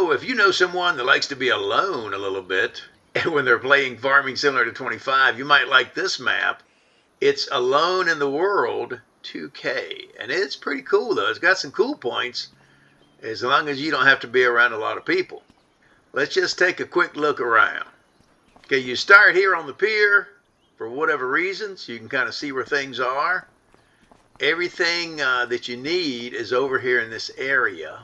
So if you know someone that likes to be alone a little bit, and when they're playing Farming Simulator 25, you might like this map. It's Alone in the World 2K, and it's pretty cool though. It's got some cool points as long as you don't have to be around a lot of people. Let's just take a quick look around. Okay, you start here on the pier for whatever reasons. You can kind of see where things are. Everything that you need is over here in this area.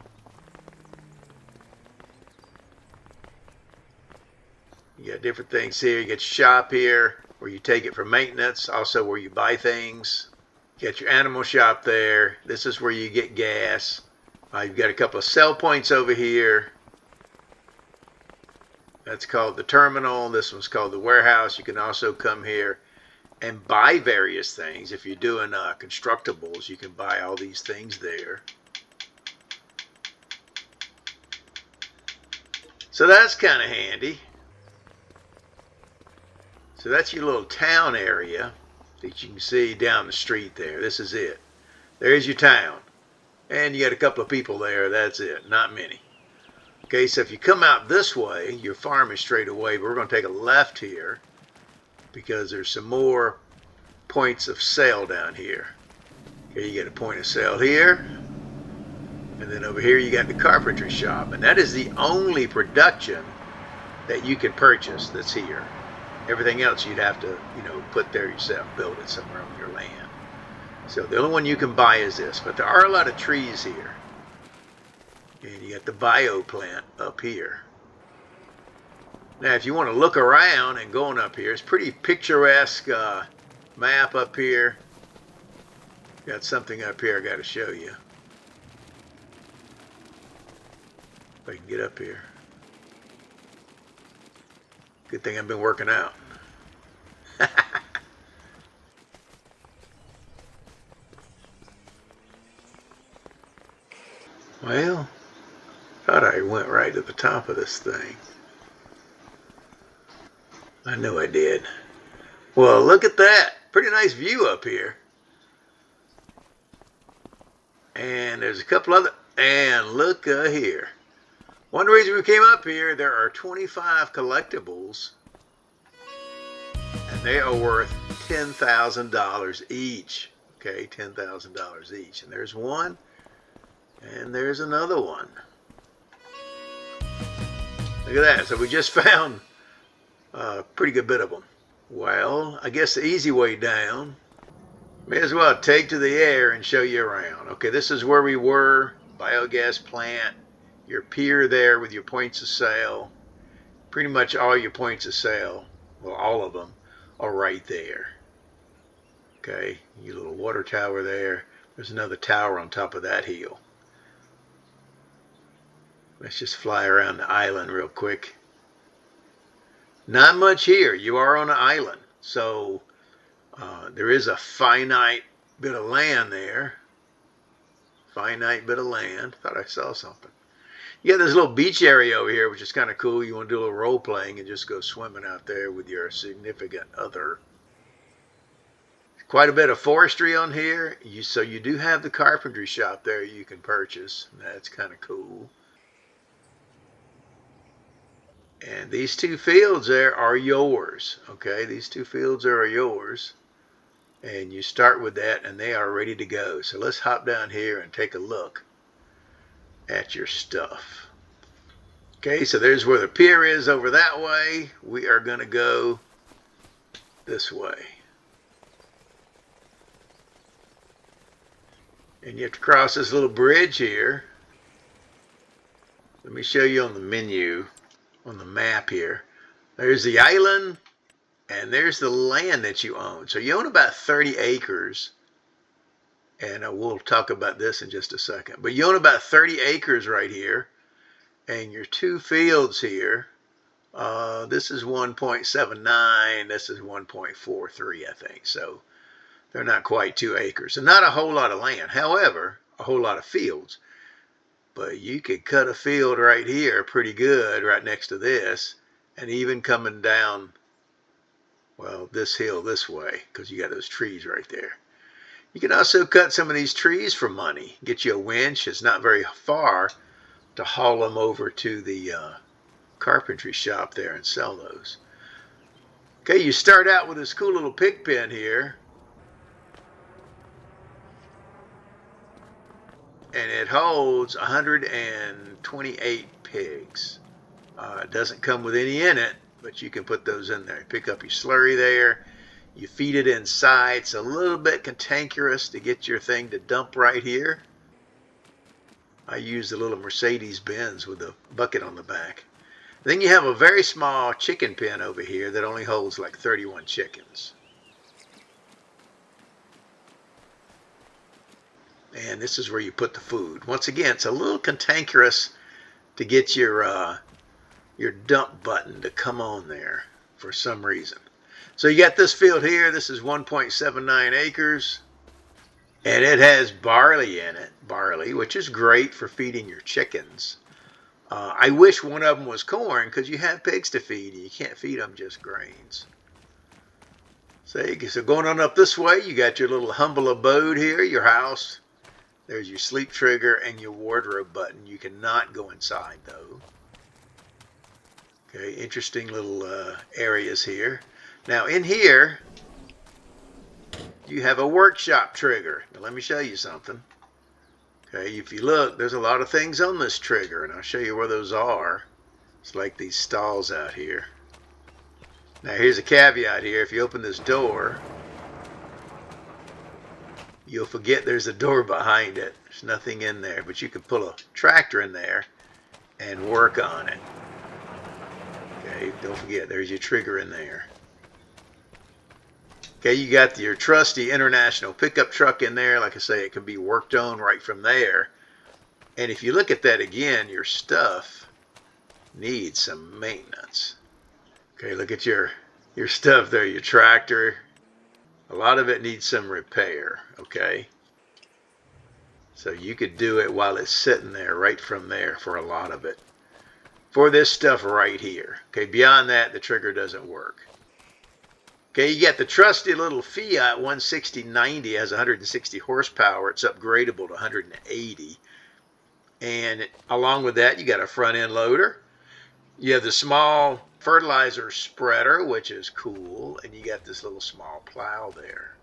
You got different things here. You got your shop here where you take it for maintenance, also where you buy things. You got your animal shop there. This is where you get gas. You've got a couple of sell points over here. That's called the terminal. This one's called the warehouse. You can also come here and buy various things. If you're doing constructibles, you can buy all these things there. So that's kind of handy. So that's your little town area that you can see down the street there. This is it. There's your town. And you got a couple of people there. That's it. Not many. Okay, so if you come out this way, your farm is straight away. But we're going to take a left here because there's some more points of sale down here. Okay, you get a point of sale here. And then over here you got the carpentry shop. And that is the only production that you can purchase that's here. Everything else you'd have to, put there yourself, build it somewhere on your land. So the only one you can buy is this, but there are a lot of trees here. And you got the bio plant up here. Now if you want to look around and going up here, it's pretty picturesque map up here. Got something up here I got to show you. If I can get up here. Good thing I've been working out. Well, thought I went right to the top of this thing. I know I did. Well, look at that. Pretty nice view up here. And there's a couple other, and look here. One reason we came up here, there are 25 collectibles, and they are worth $10,000 each. Okay, $10,000 each. And there's one, and there's another one. Look at that. So we just found a pretty good bit of them. Well, I guess the easy way down, may as well take to the air and show you around. Okay, this is where we were, biogas plant. Your pier there with your points of sale. Pretty much all your points of sale, well, all of them are right there. Okay, your little water tower there. There's another tower on top of that hill. Let's just fly around the island real quick. Not much here. You are on an island, so there is a finite bit of land there. Finite bit of land. Thought I saw something. You got this little beach area over here, which is kind of cool. You want to do a little role playing and just go swimming out there with your significant other. Quite a bit of forestry on here. So you do have the carpentry shop there you can purchase. That's kind of cool. And these two fields there are yours. Okay, these two fields are yours. And you start with that and they are ready to go. So let's hop down here and take a look at your stuff. Okay, so there's where the pier is over that way. We are going to go this way. And you have to cross this little bridge here. Let me show you on the menu, on the map here. There's the island and there's the land that you own. So you own about 30 acres. And we'll talk about this in just a second. But you own about 30 acres right here. And your two fields here, this is 1.79, this is 1.43, I think. So they're not quite 2 acres. And not a whole lot of land. However, a whole lot of fields. But you could cut a field right here pretty good right next to this. And even coming down, well, this hill this way. Because you got those trees right there. You can also cut some of these trees for money. Get you a winch. It's not very far to haul them over to the carpentry shop there and sell those. Okay, you start out with this cool little pig pen here, and it holds 128 pigs. It doesn't come with any in it, but you can put those in there. Pick up your slurry there. You feed it inside. It's a little bit cantankerous to get your thing to dump right here. I use the little Mercedes-Benz with the bucket on the back. Then you have a very small chicken pen over here that only holds like 31 chickens. And this is where you put the food. Once again, it's a little cantankerous to get your dump button to come on there for some reason. So you got this field here. This is 1.79 acres. And it has barley in it. Barley, which is great for feeding your chickens. I wish one of them was corn because you have pigs to feed. And you can't feed them just grains. So going on up this way, you got your little humble abode here, your house. There's your sleep trigger and your wardrobe button. You cannot go inside though. Okay, interesting little areas here. Now in here, you have a workshop trigger. Now let me show you something. Okay, if you look, there's a lot of things on this trigger, and I'll show you where those are. It's like these stalls out here. Now here's a caveat here. If you open this door, you'll forget there's a door behind it. There's nothing in there, but you can pull a tractor in there and work on it. Okay, don't forget, there's your trigger in there. Okay, you got your trusty international pickup truck in there. Like I say, it can be worked on right from there. And if you look at that again, your stuff needs some maintenance. Okay, look at your stuff there, your tractor. A lot of it needs some repair, okay? So you could do it while it's sitting there right from there for a lot of it. For this stuff right here. Okay, beyond that, the trigger doesn't work. Okay, you got the trusty little Fiat 160/90, has 160 horsepower. It's upgradable to 180. And along with that, you got a front end loader. You have the small fertilizer spreader, which is cool. And you got this little small plow there.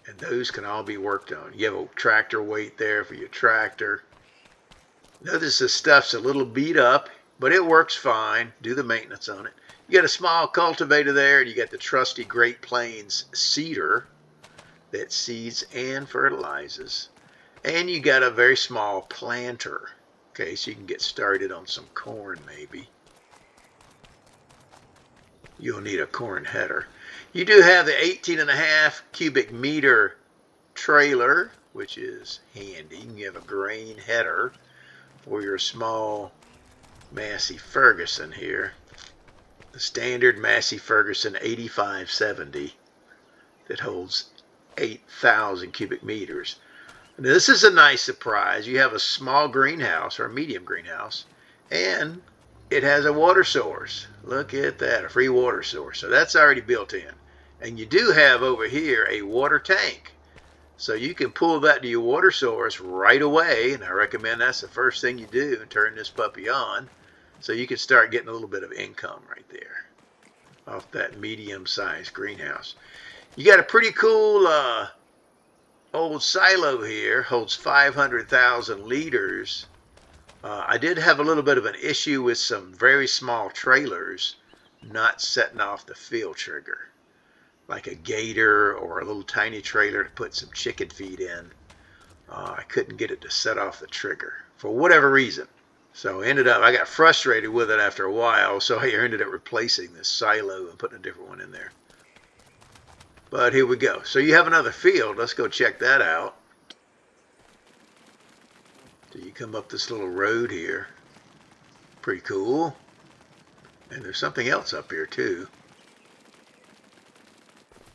And those can all be worked on. You have a tractor weight there for your tractor. Notice this stuff's a little beat up, but it works fine. Do the maintenance on it. You got a small cultivator there, and you got the trusty Great Plains seeder that seeds and fertilizes. And you got a very small planter, okay, so you can get started on some corn maybe. You'll need a corn header. You do have the 18.5 cubic meter trailer, which is handy. You have a grain header for your small Massey Ferguson here. The standard Massey Ferguson 8570 that holds 8,000 cubic meters. Now, this is a nice surprise. You have a small greenhouse or a medium greenhouse, and it has a water source. Look at that, a free water source. So that's already built in. And you do have over here a water tank. So you can pull that to your water source right away, and I recommend that's the first thing you do and turn this puppy on. So you can start getting a little bit of income right there off that medium-sized greenhouse. You got a pretty cool old silo here. Holds 500,000 liters. I did have a little bit of an issue with some very small trailers not setting off the field trigger. Like a gator or a little tiny trailer to put some chicken feed in. I couldn't get it to set off the trigger for whatever reason. So I got frustrated with it after a while, so I ended up replacing this silo and putting a different one in there. But here we go. So you have another field. Let's go check that out. So you come up this little road here. Pretty cool. And there's something else up here too.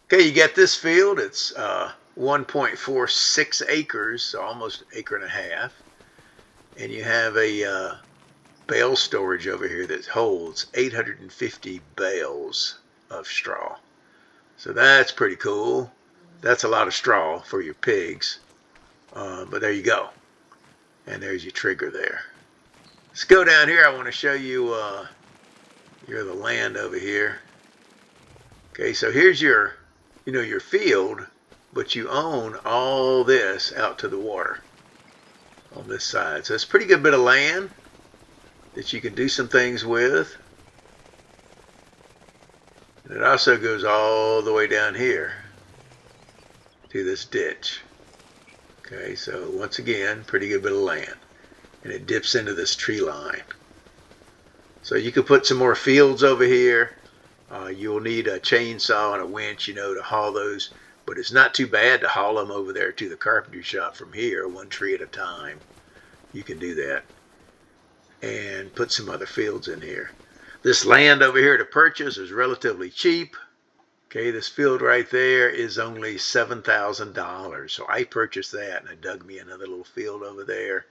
Okay, you got this field. It's 1.46 acres, so almost an acre and a half. And you have a bale storage over here that holds 850 bales of straw. So that's pretty cool. That's a lot of straw for your pigs. But there you go. And there's your trigger there. Let's go down here. I want to show you the land over here. Okay, so here's your field, but you own all this out to the water on this side. So it's a pretty good bit of land that you can do some things with. And it also goes all the way down here to this ditch. Okay, so once again, pretty good bit of land. And it dips into this tree line. So you could put some more fields over here. You'll need a chainsaw and a winch, to haul those. But it's not too bad to haul them over there to the carpentry shop from here, one tree at a time. You can do that. And put some other fields in here. This land over here to purchase is relatively cheap. Okay, this field right there is only $7,000. So I purchased that and I dug me another little field over there.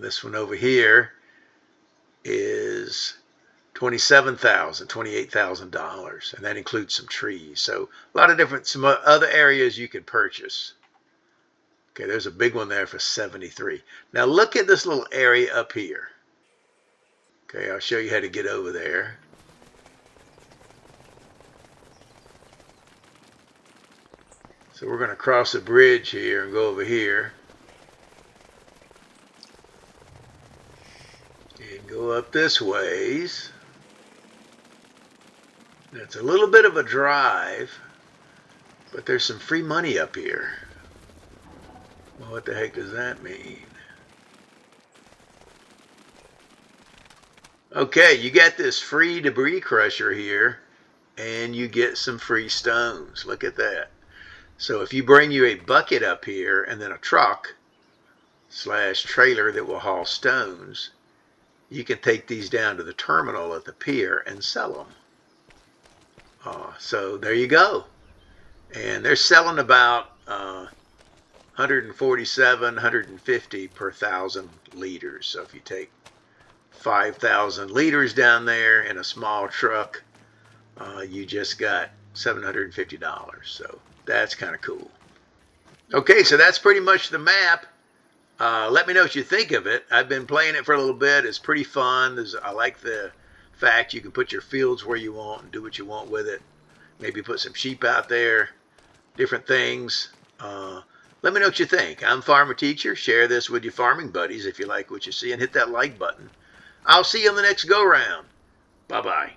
This one over here is $28,000, and that includes some trees. So a lot of some other areas you can purchase. Okay, there's a big one there for $73,000. Now look at this little area up here. Okay, I'll show you how to get over there. So we're going to cross a bridge here and go over here. And go up this ways. It's a little bit of a drive, but there's some free money up here. Well, what the heck does that mean? Okay, you got this free debris crusher here, and you get some free stones. Look at that. So if you bring you a bucket up here and then a truck / trailer that will haul stones, you can take these down to the terminal at the pier and sell them. So there you go. And they're selling about 147, 150 per 1,000 liters. So if you take 5,000 liters down there in a small truck, you just got $750. So that's kind of cool. Okay, so that's pretty much the map. Let me know what you think of it. I've been playing it for a little bit. It's pretty fun. I like the fact you can put your fields where you want and do what you want with it. Maybe put some sheep out there, different things. Let me know what you think. I'm Farmer Teacher. Share this with your farming buddies if you like what you see, and hit that like button. I'll see you on the next go-round. Bye-bye.